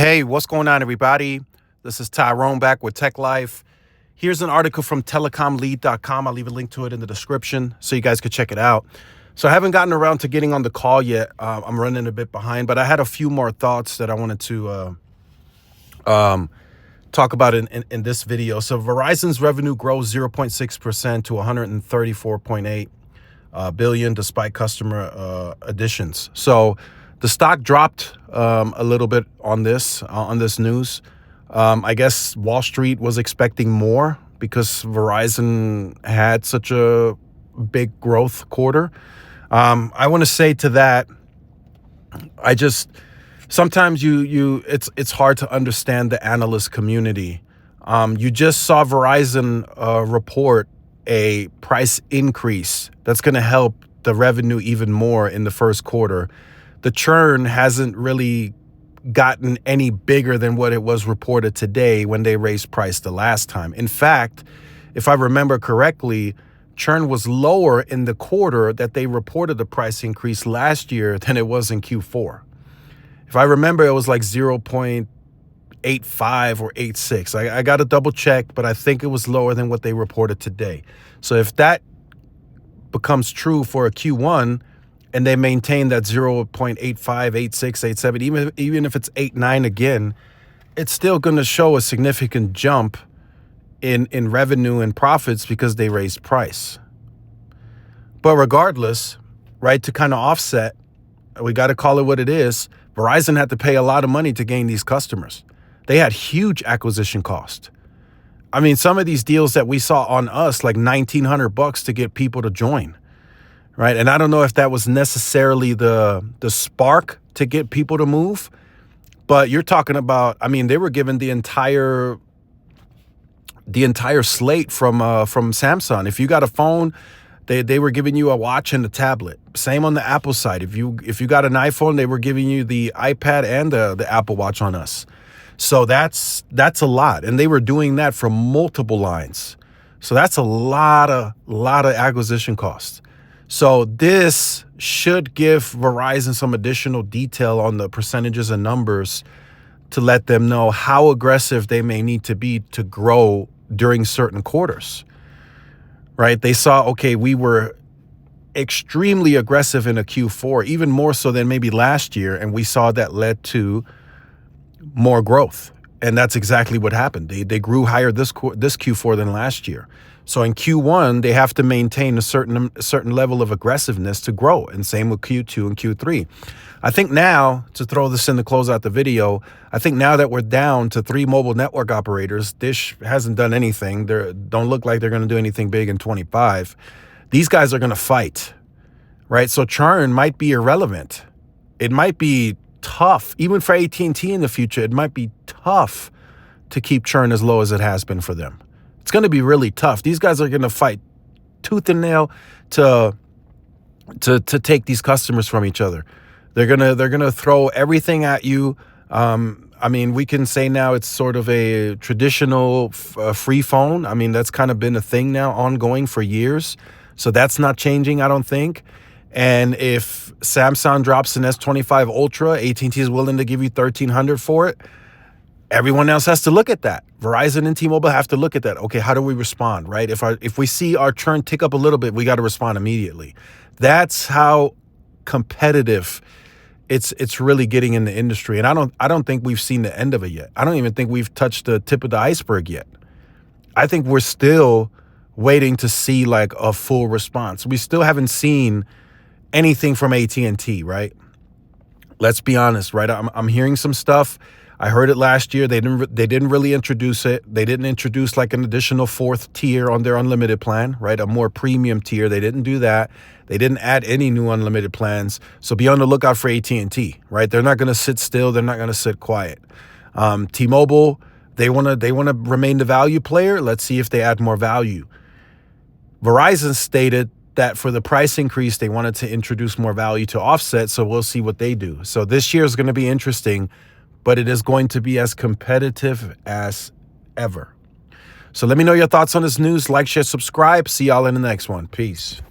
Hey, what's going on, everybody? This is Tyrone back with Tech Life. Here's an article from telecomlead.com. I'll leave a link to it in the description so you guys could check it out. So I haven't gotten around to getting on the call yet. I'm running a bit behind, but I had a few more thoughts that I wanted to talk about in this video. So Verizon's revenue grows 0.6% to 134.8 billion despite customer additions. So the stock dropped a little bit on this news. I guess Wall Street was expecting more because Verizon had such a big growth quarter. I want to say to that, sometimes it's hard to understand the analyst community. You just saw Verizon report a price increase that's going to help the revenue even more in the first quarter. The churn hasn't really gotten any bigger than what it was reported today when they raised price the last time. In fact, if I remember correctly, churn was lower in the quarter that they reported the price increase last year than it was in Q4. If I remember, it was like 0.85 or 86. I got to double check, but I think it was lower than what they reported today. So if that becomes true for a Q1, and they maintain that 0.85, 86, 87, even if it's 89 again, it's still going to show a significant jump in revenue and profits because they raised price. But regardless, right, to kind of offset, we got to call it what it is. Verizon had to pay a lot of money to gain these customers. They had huge acquisition cost. I mean, some of these deals that we saw on us, like $1,900 to get people to join. Right. And I don't know if that was necessarily the spark to get people to move. But you're talking about, I mean, they were given the entire slate from Samsung. If you got a phone, they were giving you a watch and a tablet. Same on the Apple side. If you got an iPhone, they were giving you the iPad and the Apple Watch on us. So that's a lot. And they were doing that from multiple lines. So that's a lot of acquisition costs. So this should give Verizon some additional detail on the percentages and numbers to let them know how aggressive they may need to be to grow during certain quarters, right? They saw, okay, we were extremely aggressive in a Q4, even more so than maybe last year, and we saw that led to more growth. And that's exactly what happened. They grew higher this Q4 than last year. So in Q1, they have to maintain a certain level of aggressiveness to grow, and same with Q2 and Q3. I think now, to throw this in to close out the video, I think now that we're down to 3 mobile network operators, Dish hasn't done anything. They don't look like they're going to do anything big in 25. These guys are going to fight, right? So churn might be irrelevant. It might be tough, even for AT&T in the future. It might be tough to keep churn as low as it has been for them. It's going to be really tough. These guys are going to fight tooth and nail to take these customers from each other. They're gonna throw everything at you. I mean, we can say now it's sort of a traditional free phone. I mean, that's kind of been a thing now, ongoing for years. So that's not changing, I don't think. And if Samsung drops an S25 Ultra, AT&T is willing to give you $1,300 for it. Everyone else has to look at that. Verizon and T-Mobile have to look at that. Okay, how do we respond, right? If we see our churn tick up a little bit, we got to respond immediately. That's how competitive it's really getting in the industry. And I don't think we've seen the end of it yet. I don't even think we've touched the tip of the iceberg yet. I think we're still waiting to see like a full response. We still haven't seen anything from AT&T, right? Let's be honest, right? I'm hearing some stuff. I heard it last year. They didn't really introduce it. They didn't introduce like an additional 4th tier on their unlimited plan, right? A more premium tier. They didn't do that. They didn't add any new unlimited plans. So be on the lookout for AT&T, right? They're not going to sit still. They're not going to sit quiet. T-Mobile, they want to remain the value player. Let's see if they add more value. Verizon stated that for the price increase, they wanted to introduce more value to offset. So we'll see what they do. So this year is going to be interesting, but it is going to be as competitive as ever. So let me know your thoughts on this news. Like, share, subscribe. See y'all in the next one. Peace.